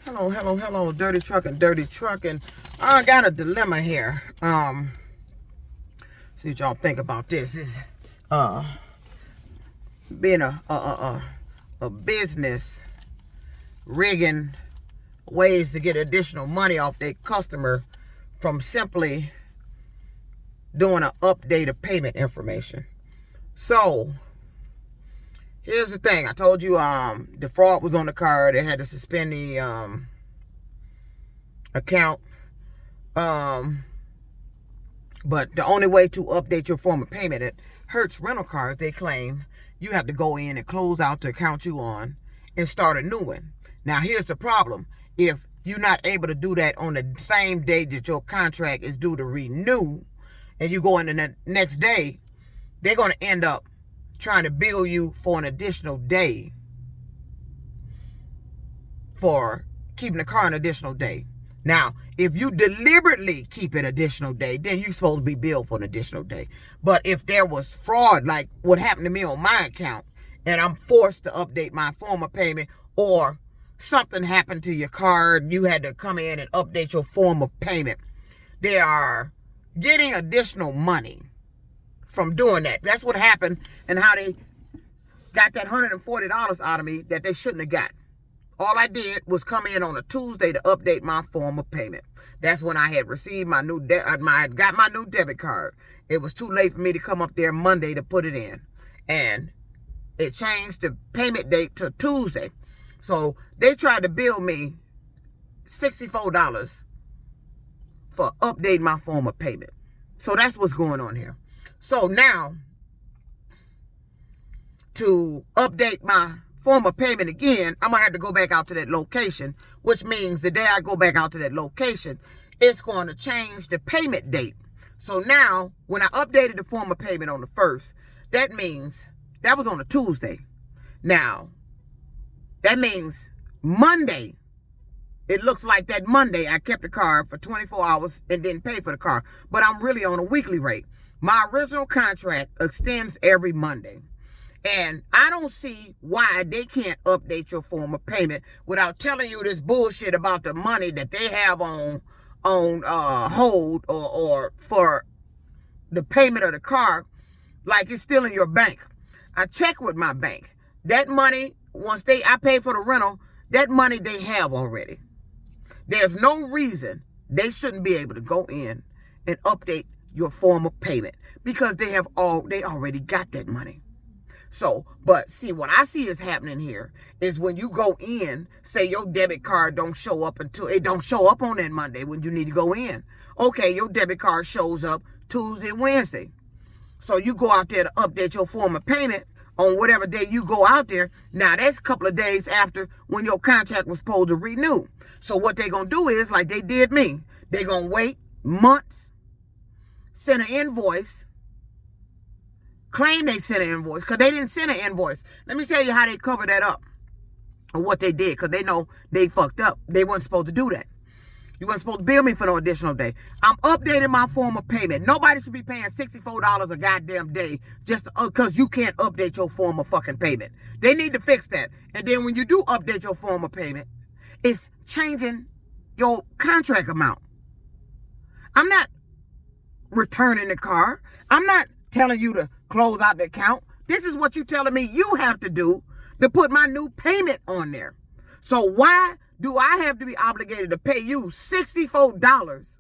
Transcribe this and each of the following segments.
Hello, dirty trucking. I got a dilemma here. See what y'all think about this. Is being a business rigging ways to get additional money off their customer from simply doing an update of payment information. So here's the thing. I told you the fraud was on the card. They had to suspend the account. But the only way to update your form of payment at Hertz Rental Cars, they claim you have to go in and close out the account you on and start a new one. Now here's the problem. If you're not able to do that on the same day that your contract is due to renew, and you go in the next day, they're going to end up trying to bill you for an additional day for keeping the car an additional day. Now, if you deliberately keep it additional day, then you're supposed to be billed for an additional day. But if there was fraud, like what happened to me on my account, and I'm forced to update my form of payment, or something happened to your card, you had to come in and update your form of payment, they are getting additional money from doing that. That's what happened, and how they got that $140 out of me that they shouldn't have got. All I did was come in on a Tuesday to update my form of payment. That's when I had received my new got my new debit card. It was too late for me to come up there Monday to put it in, and it changed the payment date to Tuesday. So they tried to bill me $64 for updating my form of payment. So that's what's going on here. So now, to update my form of payment again, I'm going to have to go back out to that location, which means the day I go back out to that location, it's going to change the payment date. So now, when I updated the form of payment on the 1st, that means that was on a Tuesday. Now, that means Monday, it looks like that Monday I kept the car for 24 hours and didn't pay for the car, but I'm really on a weekly rate. My original contract extends every Monday. And I don't see why they can't update your form of payment without telling you this bullshit about the money that they have on hold or for the payment of the car, like it's still in your bank. I checked with my bank. That money, I pay for the rental, that money they have already. There's no reason they shouldn't be able to go in and update your form of payment because they already got that money. So, but see, what I see is happening here is when you go in, say your debit card don't show up on that Monday when you need to go in. Okay, your debit card shows up Tuesday, Wednesday. So you go out there to update your form of payment on whatever day you go out there. Now that's a couple of days after when your contract was supposed to renew. So what they gonna do is, like they did me, they gonna wait months, send an invoice, claim they sent an invoice, because they didn't send an invoice. Let me tell you how they cover that up, or what they did, because they know they fucked up. They weren't supposed to do that. You weren't supposed to bill me for no additional day. I'm updating my form of payment. Nobody should be paying $64 a goddamn day just because you can't update your form of fucking payment. They need to fix that. And then when you do update your form of payment, it's changing your contract amount. I'm not returning the car. I'm not telling you to close out the account. This is what you're telling me you have to do to put my new payment on there. So why do I have to be obligated to pay you $64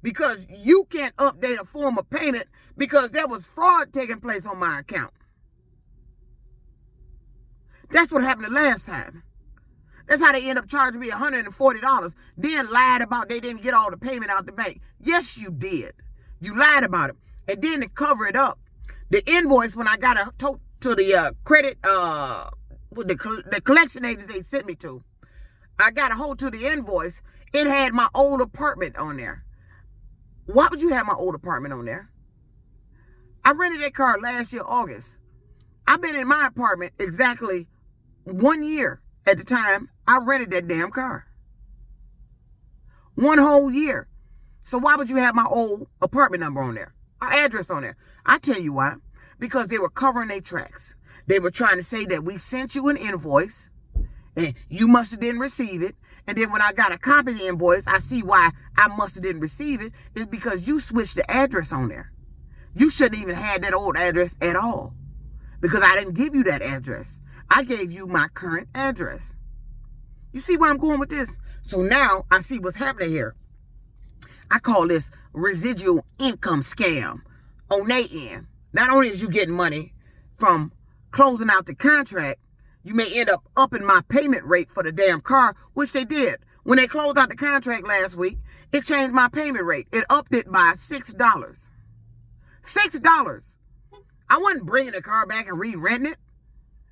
because you can't update a form of payment because there was fraud taking place on my account? That's what happened the last time. That's how they end up charging me $140, then lied about they didn't get all the payment out the bank. Yes, you did. You lied about it. And then to cover it up, the invoice, when I got to the credit, the collection agency they sent me to, I got a hold to the invoice. It had my old apartment on there. Why would you have my old apartment on there? I rented that car last year, August. I've been in my apartment exactly 1 year at the time I rented that damn car. 1 whole year. So why would you have my old apartment number on there? Address on there? I tell you why. Because they were covering their tracks. They were trying to say that we sent you an invoice and you must have didn't receive it, And then when I got a copy of the invoice, I see why I must have didn't receive it. It's because you switched the address on there. You shouldn't even have that old address at all, because I didn't give you that address. I gave you my current address. You see where I'm going with this? So now I see what's happening here. I call this residual income scam on their end. Not only is you getting money from closing out the contract, you may end up upping my payment rate for the damn car, which they did. When they closed out the contract last week, it changed my payment rate. It upped it by $6. $6. I wasn't bringing the car back and re-renting it.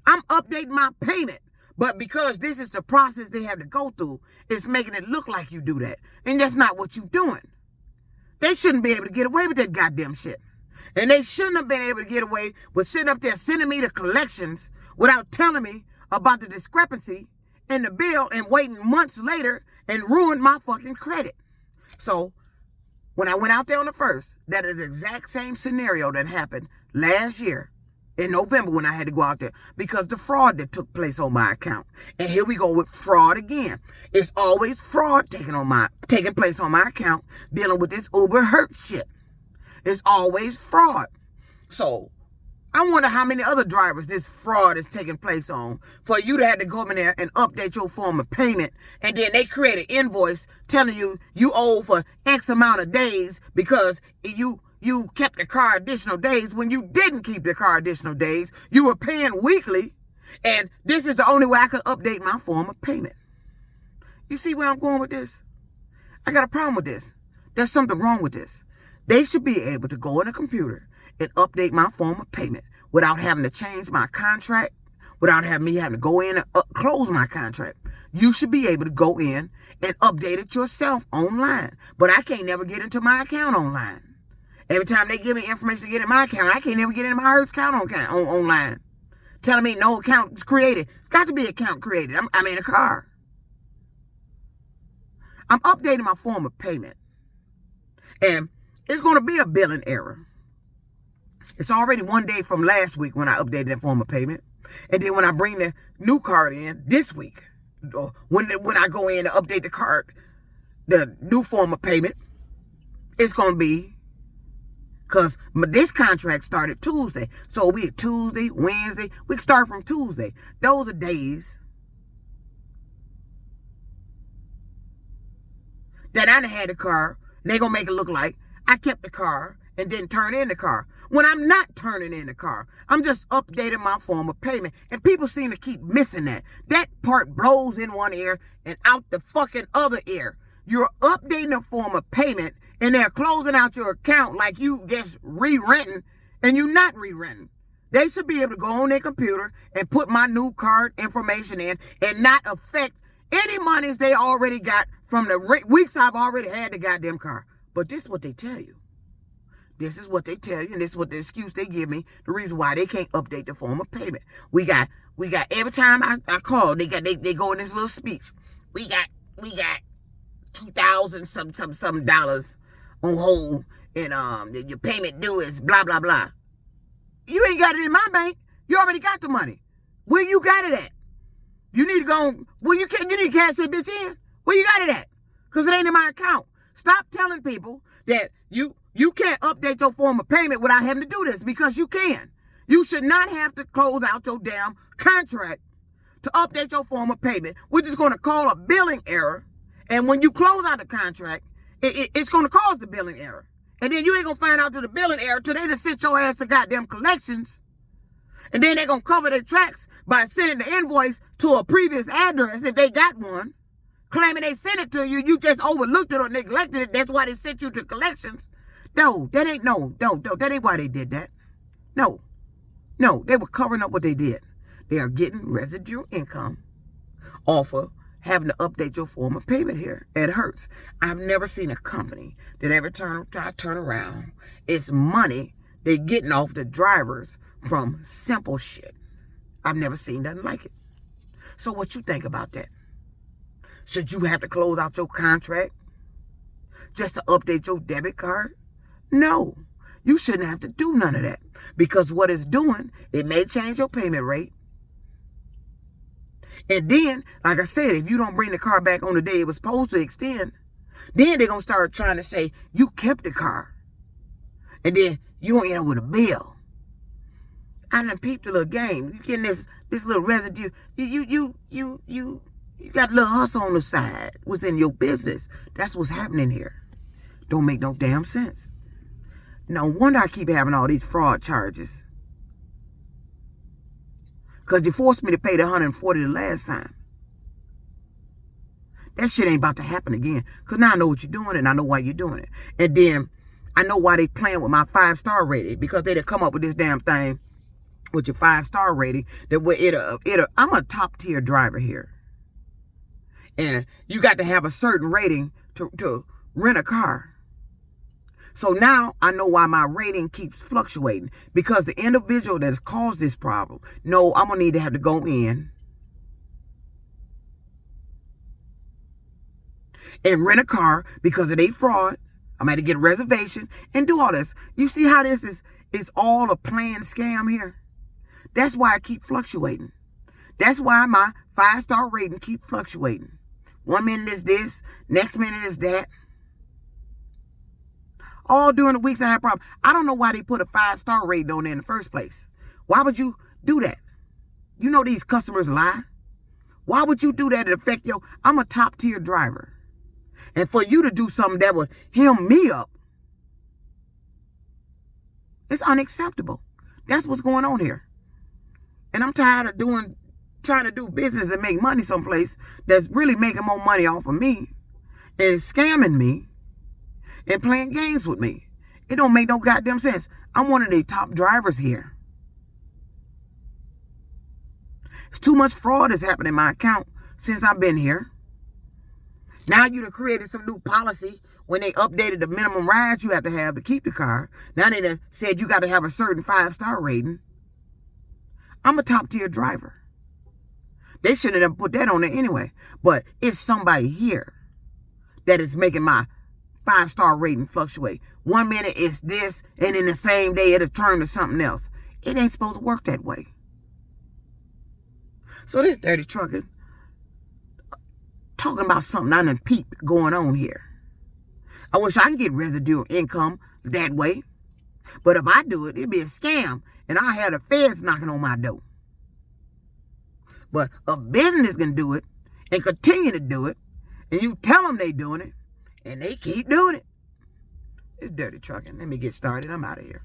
I'm updating my payment. But because this is the process they have to go through, it's making it look like you do that. And that's not what you're doing. They shouldn't be able to get away with that goddamn shit. And they shouldn't have been able to get away with sitting up there sending me the collections without telling me about the discrepancy in the bill and waiting months later and ruined my fucking credit. So when I went out there on the 1st, that is the exact same scenario that happened last year in November when I had to go out there because the fraud that took place on my account. And here we go with fraud again. It's always fraud taking place on my account dealing with this Uber Hertz shit. It's always fraud. So I wonder how many other drivers this fraud is taking place on for you to have to go in there and update your form of payment. And then they create an invoice telling you you owe for X amount of days because you kept the car additional days when you didn't keep the car additional days. You were paying weekly. And this is the only way I could update my form of payment. You see where I'm going with this? I got a problem with this. There's something wrong with this. They should be able to go in a computer and update my form of payment without having to change my contract, without me having to go in and close my contract. You should be able to go in and update it yourself online. But I can't never get into my account online. Every time they give me information to get in my account, I can't never get into my Hertz account online. Telling me no account is created. It's got to be an account created. I'm in a car. I'm updating my form of payment. And it's going to be a billing error. It's already one day from last week when I updated that form of payment. And then when I bring the new card in this week, when I go in to update the card, the new form of payment, it's going to be, because this contract started Tuesday. So we had Tuesday, Wednesday. We can start from Tuesday. Those are days that I done had the car. And they're going to make it look like I kept the car and didn't turn in the car. When I'm not turning in the car, I'm just updating my form of payment. And people seem to keep missing that. That part blows in one ear and out the fucking other ear. You're updating a form of payment and they're closing out your account like you just re-renting and you're not re-renting. They should be able to go on their computer and put my new card information in and not affect any monies they already got from the weeks I've already had the goddamn car. But this is what they tell you. This is what they tell you, and this is what the excuse they give me, the reason why they can't update the form of payment. We got every time I call, they go in this little speech. We got $2,000 some dollars on hold, and your payment due is blah blah blah. You ain't got it in my bank. You already got the money. Where you got it at? You need to go. Well, you need to cash that bitch in. Where you got it at? Because it ain't in my account. Stop telling people that you can't update your form of payment without having to do this, because you can. You should not have to close out your damn contract to update your form of payment, which is going to cause a billing error. And when you close out the contract, it's going to cause the billing error. And then you ain't going to find out to the billing error till they done sent your ass to goddamn collections. And then they're going to cover their tracks by sending the invoice to a previous address if they got one, claiming they sent it to you. You just overlooked it or neglected it. That's why they sent you to collections. No, that ain't why they did that. No, they were covering up what they did. They are getting residual income off of having to update your form of payment here at Hertz. I've never seen a company that ever turn around. It's money they're getting off the drivers from simple shit. I've never seen nothing like it. So what you think about that? Should you have to close out your contract just to update your debit card? No, you shouldn't have to do none of that, because what it's doing, it may change your payment rate. And then, like I said, if you don't bring the car back on the day it was supposed to extend, then they're going to start trying to say you kept the car. And then you won't end up with a bill. I done peeped a little game. You getting this little residue. You got a little hustle on the side. What's in your business? That's what's happening here. Don't make no damn sense. No wonder I keep having all these fraud charges. Because you forced me to pay the $140 the last time. That shit ain't about to happen again. Because now I know what you're doing and I know why you're doing it. And then I know why they playing with my 5-star rating. Because they'd have come up with this damn thing with your 5-star rating. That I'm a top tier driver here. And you got to have a certain rating to rent a car. So now I know why my rating keeps fluctuating. Because the individual that has caused this problem, no, I'm going to need to have to go in and rent a car because of their fraud. I'm going to get a reservation and do all this. You see how this is all a planned scam here? That's why I keep fluctuating. That's why my 5-star rating keep fluctuating. 1 minute is this, next minute is that. All during the weeks I had problems. I don't know why they put a 5-star rating on there in the first place. Why would you do that? You know these customers lie. Why would you do that to affect your... I'm a top tier driver. And for you to do something that would hem me up, it's unacceptable. That's what's going on here. And I'm tired of trying to do business and make money someplace that's really making more money off of me and scamming me and playing games with me. It don't make no goddamn sense. I'm one of the top drivers here. It's too much fraud has happened in my account since I've been here. Now you done created some new policy when they updated the minimum rides you have to keep the car. Now they done said you got to have a certain 5-star rating. I'm a top tier driver. They shouldn't have put that on there anyway. But it's somebody here that is making my 5-star rating fluctuate. 1 minute it's this, and in the same day it'll turn to something else. It ain't supposed to work that way. So this dirty trucker talking about something I done peeped going on here. I wish I could get residual income that way. But if I do it, it'd be a scam. And I have the feds knocking on my door. But a business can do it and continue to do it. And you tell them they doing it. And they keep doing it. It's dirty trucking. Let me get started. I'm out of here.